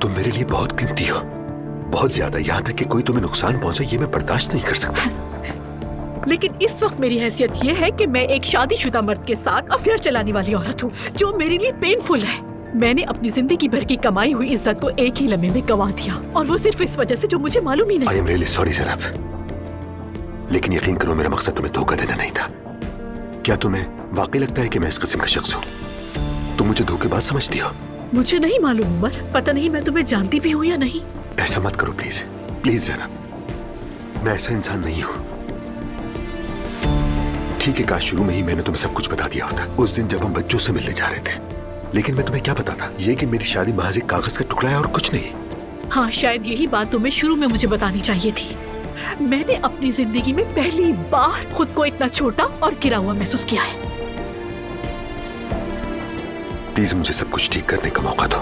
तुम मेरे लिए बहुत कीमती हो, बहुत ज्यादा। यहाँ तक कि कोई तुम्हें नुकसान पहुंचे ये मैं बर्दाश्त नहीं कर सकता। लेकिन इस वक्त मेरी हैसियत ये है कि मैं एक शादीशुदा मर्द के साथ अफेयर चलाने वाली औरत हूँ, जो मेरे लिए पेनफुल है। मैंने अपनी जिंदगी भर की कमाई हुई इज्जत को एक ही लम्हे में गंवा दिया, और वो सिर्फ इस वजह से जो मुझे मालूम ही नहीं। I am really sorry Zainab, लेकिन यकीन करो मेरा मकसद तुम्हें धोखा देना नहीं था। क्या तुम्हें वाकई लगता है कि मैं इस किस्म का शख्स हूँ? तुम मुझे धोखेबाज समझती हो? मुझे नहीं मालूम उमर, पता नहीं मैं तुम्हें जानती भी हूँ या नहीं। ऐसा मत करो प्लीज, प्लीज ज़ैनब, मैं ऐसा इंसान नहीं हूँ। ठीक है, काश शुरू में ही मैंने तुम्हें सब कुछ बता दिया होता, उस दिन जब हम बच्चों से मिलने जा रहे थे। लेकिन मैं तुम्हें क्या बताता, ये कि मेरी शादी महज एक कागज का टुकड़ा है और कुछ नहीं। हाँ, शायद यही बात तुम्हें शुरू में मुझे बतानी चाहिए थी। मैंने अपनी जिंदगी में पहली बार खुद को इतना छोटा और गिरा हुआ महसूस किया है। प्लीज मुझे सब कुछ ठीक करने का मौका दो।